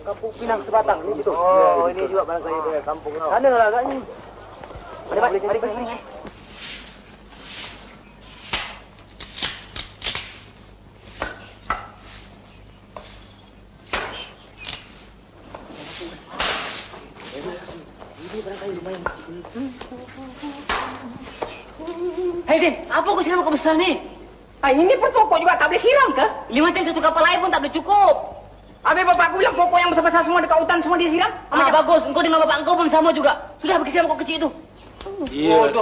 Kampung Pinang Sebatang ini gitu. Oh, ini juga barangkali dari kampung kau. Sana lah agaknya. Mari. Ini barangkali lumayan. Hei Din, apa kau siram kau besar ni? Ini pun pokok juga tak boleh siram ke? 5 cm satu kapal air pun tak boleh cukup. Habis bapak aku bilang pokok yang besar-besar semua dekat hutan semua dia siram. Bagus, engkau dengan bapak engkau pun sama juga. Sudah pergi siram pokok kecil itu. Iya.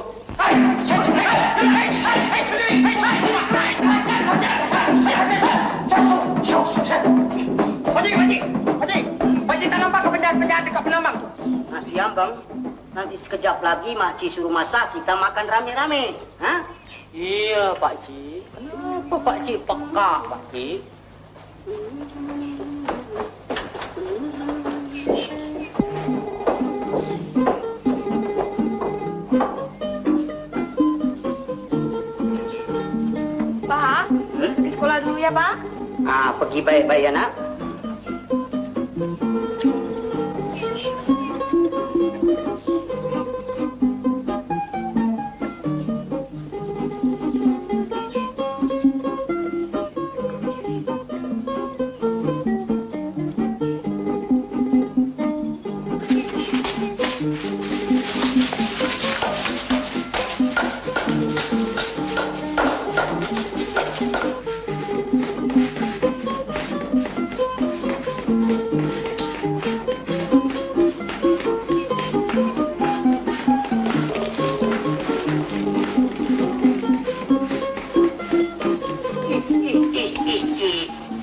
Pakcik tak nampak ke penjahat-penjahat dekat penambang tu? Siang bang, nanti sekejap lagi makcik suruh masak, kita makan rame-rame. Hah? Iya, Pakcik. Kenapa Pakcik peka, Pakcik? Pak, pergi sekolah dulu ya, Pak. Pergi baik-baik ya nak.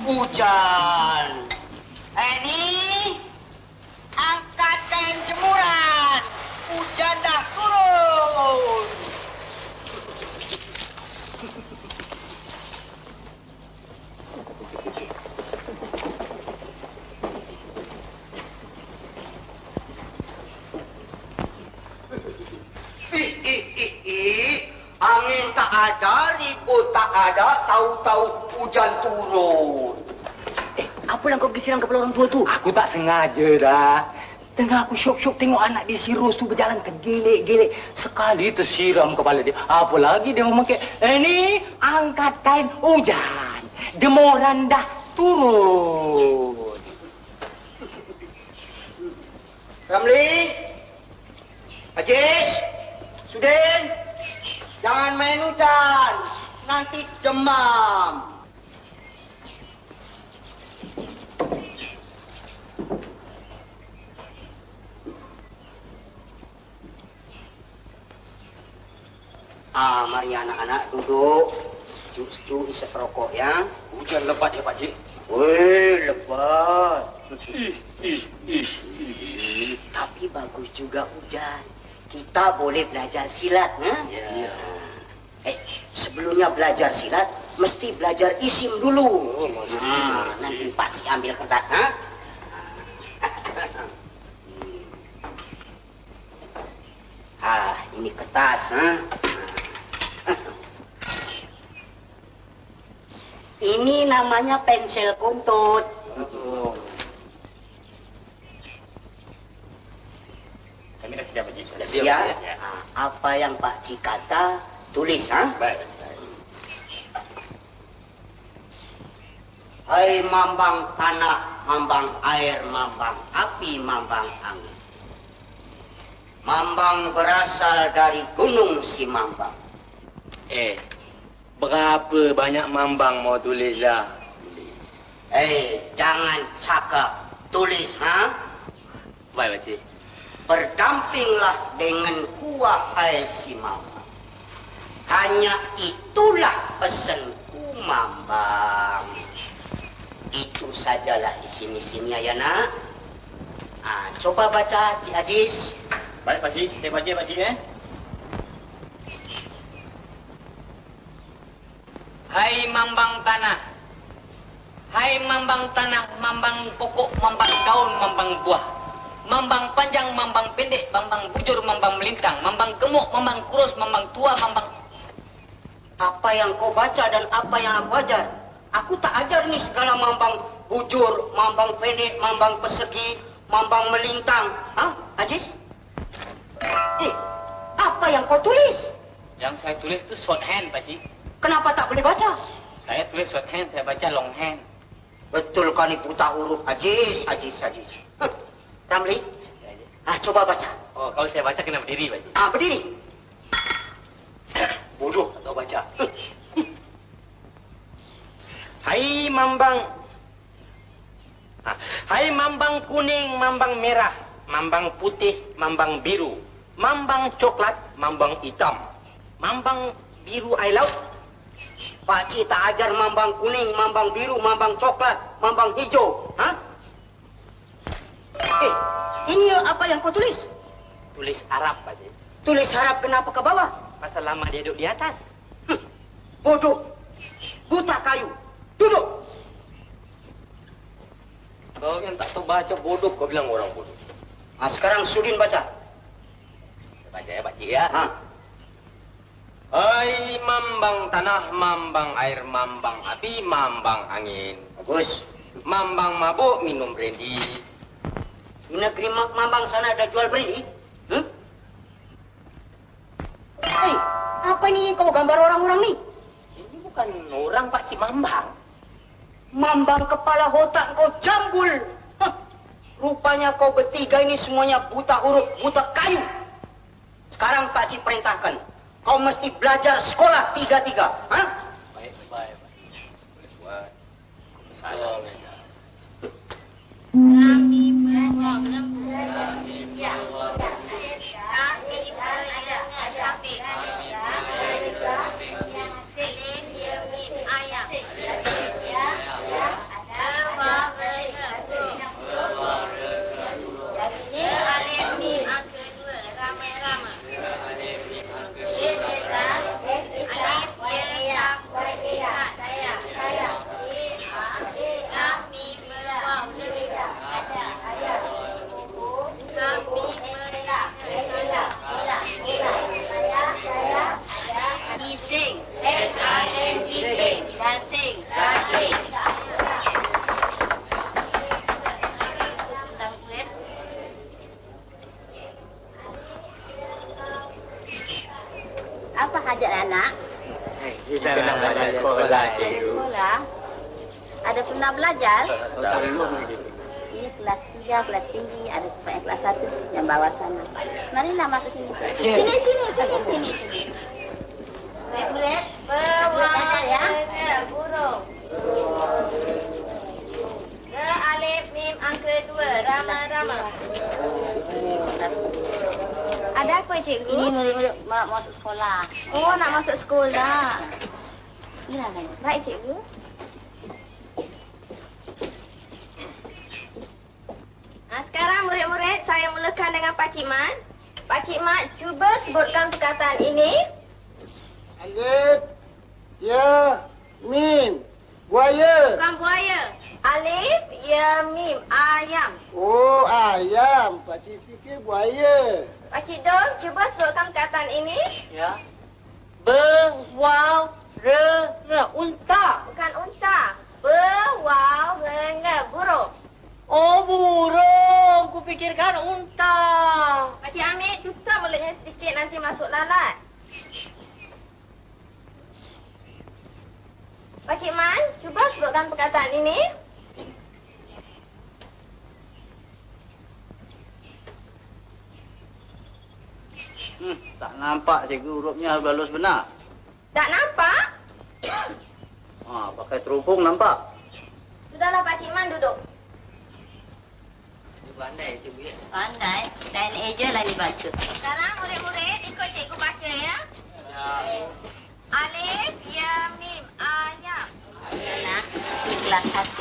Hujan. Ini angkat kain jemuran. Hujan dah turun. Angin tak ada, ribut tak ada, tahu-tahu hujan turun. Apa yang kau pergi siram kepala orang tua tu? Aku tak sengaja dah. Tengah aku syok-syok tengok anak dia si Ros tu berjalan tergelek-gelek. Sekali tersiram kepala dia. Apa lagi dia memakai? Ini angkat kain hujan. Jemuran dah turun. Ramli, Ajis, Sudin, jangan main hujan. Nanti demam. Mari anak-anak duduk. Sejuk isap rokok ya. Hujan lebat ya Pakcik. Weh, lebat. Tapi bagus juga hujan. Kita boleh belajar silat, ha? Ya. Sebelumnya belajar silat, mesti belajar isim dulu. Nanti Pakcik ambil kertas, ha? Ini kertas, ha? Ini namanya pensil kuntut. Kami dah siap Pakcik. Ya. Apa yang Pakcik kata, tulis, ha? Baik. Hai mambang tanah, mambang air, mambang api, mambang angin. Mambang berasal dari gunung si Mambang. Berapa banyak mambang mau tulis dah? Jangan cakap, tulis, ha? Baik Pakcik. Berdampinglah dengan kuah air si Mambang. Hanya itulah pesanku Mambang. Itu sajalah isi-isinya ya nak. Coba baca Cik Aziz. Baik Pakcik, saya baca Pakcik Hai mambang tanah. Hai mambang tanah, mambang pokok, mambang daun, mambang buah. Mambang panjang, mambang pendek, mambang bujur, mambang melintang, mambang gemuk, mambang kurus, mambang tua, mambang... Apa yang kau baca dan apa yang aku ajar? Aku tak ajar ni segala mambang bujur, mambang pendek, mambang persegi, mambang melintang. Hah, Aziz? Apa yang kau tulis? Yang saya tulis itu shorthand, Pakcik. Kenapa tak boleh baca? Saya tulis shorthand, saya baca longhand. Betul kau ni buta huruf, Aziz. Ramli, coba baca. Oh, kalau saya baca kena berdiri, Pakcik. Berdiri. Bodoh tak tahu baca. Hai mambang. Hai mambang kuning, mambang merah, mambang putih, mambang biru, mambang coklat, mambang hitam, mambang biru air laut. Pakcik tak ajar mambang kuning, mambang biru, mambang coklat, mambang hijau. Ini apa yang kau tulis? Tulis Arab, Pakcik. Tulis Arab kenapa ke bawah? Pasal lama dia duduk di atas. Bodoh. Buta kayu. Duduk. Kau yang tak tahu baca bodoh, kau bilang orang bodoh. Sekarang Sudin baca. Saya baca ya, Pakcik ya. Hai mambang tanah, mambang air, mambang api, mambang angin. Bagus. Mambang mabuk minum brandy. Di negeri mambang sana ada jual brandy? Apa ini kau gambar orang-orang ni? Ini bukan orang, Pakcik, mambang. Mambang kepala otak kau jambul. Rupanya kau bertiga ini semuanya buta huruf, buta kayu. Sekarang Pakcik perintahkan. Kau mesti belajar sekolah tiga-tiga. Baik. Boleh buat. Saya belajar. Kami berwang lembu. Kami berwang lembu. Kami ayam. Apa hajat anak? Kita nak belajar sekolah, Cikgu. Sekolah. Ada pernah belajar? Ini kelas 3, kelas tinggi, ada sampai kelas 1 yang bawah sana. Marilah masuk sini. Sini. Murid, bawah ya. Burung. Alif, mim, angka 2, rama. Ada apa, Cikgu? Ini murid-murid nak masuk sekolah. Oh, nak masuk sekolah. Silakan. Baik, Cikgu. Sekarang murid-murid saya mulakan dengan Pakcik Mat. Pakcik Mat, cuba sebutkan perkataan ini. Alif, ya, mim, buaya. Bukan buaya. Alif, ya, mim, ayam. Oh, ayam. Pakcik fikir buaya. Pakcik Dom, cuba sebutkan perkataan ini. Ya. Unta. Bukan unta. Burung. Oh, burung. Kupikirkan unta. Pakcik Amir, tutup mulutnya sedikit nanti masuk lalat. Pakcik Man, cuba sebutkan perkataan ini. Tak nampak cikgu hurufnya halus benar. Tak nampak? Pakai terupung nampak. Sudahlah Pakcik Man duduk. Pandai, Cikgu ya. Pandai. Dan eja lah dibaca. Sekarang murid-murid ikut cikgu baca ya. Alif, ya, mim, ayam. Nah, di kelas 1.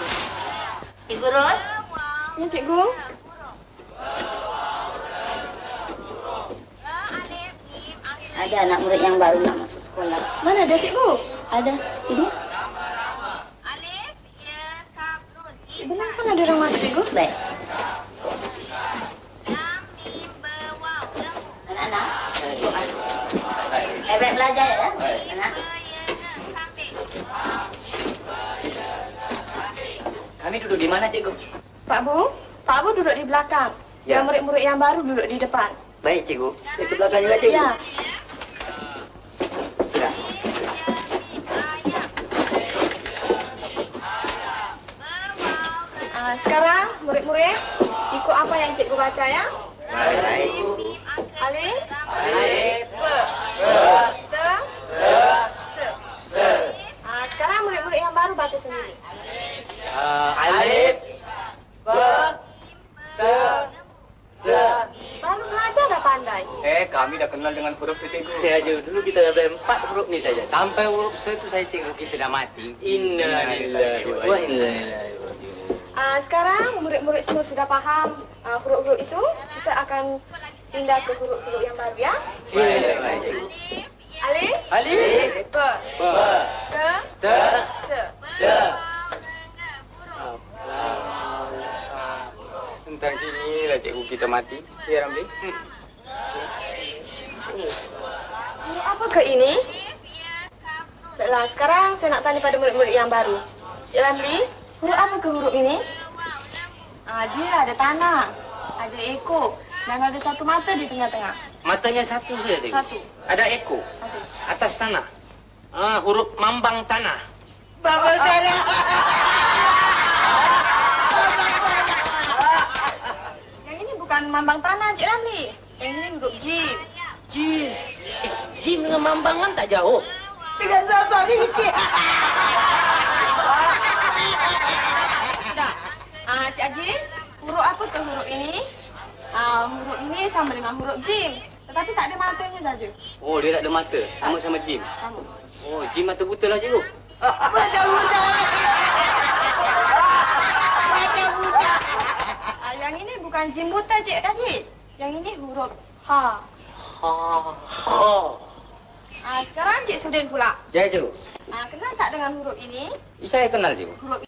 Cikgu Ros? Ya, Cikgu. Ada anak murid yang baru nak masuk sekolah. Mana ada, Cikgu? Ada. Ini. Alif, ya, kaf, nun. Benar kan ada orang masuk, Cikgu? Baik. Anak-anak, baik belajar ya, anak. Kami duduk di mana, cikgu? Pak Bu duduk di belakang. Ya. Yang murid-murid yang baru duduk di depan. Baik, cikgu. Saya ke belakang juga, cikgu. Ya. Ya. Sekarang murid-murid ikut apa yang cikgu baca ya. Baik. Alif. Alif. Se. Sekarang murid-murid yang baru baca sendiri. Alif. Baru belajar dah pandai. Kami dah kenal dengan huruf itu, cikgu. Saya aja dulu kita sampai 4 huruf ni saja. Sampai huruf itu saya cikgu kita dah mati. Innalillahi wa inna ilaihi raji'un. Sekarang murid-murid semua sudah faham huruf-huruf itu. Kita akan pindah ke huruf-huruf yang baru ya. Baik, cikgu. Alif. Alif. Be. Se. Tentang sini lah cikgu kita mati. Ya, Ramli. Huruf apa ke ini? Baiklah, sekarang saya nak tanya pada murid-murid yang baru. Cik Ramli, huruf apa ke huruf ini? Dia ada tanah, ada ekor, dan ada satu mata di tengah-tengah. Matanya satu saja, cikgu. Satu. Ada ekor. Ada. Atas tanah. Huruf mambang tanah. Bawah tanah. Yang ini bukan mambang tanah, Cik Ramli. Yang ini huruf jim. Jin. Jin dengan mambang kan tak jauh. Dengan sabar ini. Sudah. Cik Aziz, huruf apa ke huruf ini? Huruf ini sama dengan huruf jim. Tetapi tak ada matanya saja. Oh, dia tak ada mata. Sama-sama Jim. Sama. Oh, Jim mata buta lah, cikgu. Yang ini bukan jim buta, Cik Aziz. Yang ini huruf ha. Sekarang Cik Sudin pula. Ya, cikgu. Kenal tak dengan huruf ini? Saya kenal, cikgu. Huruf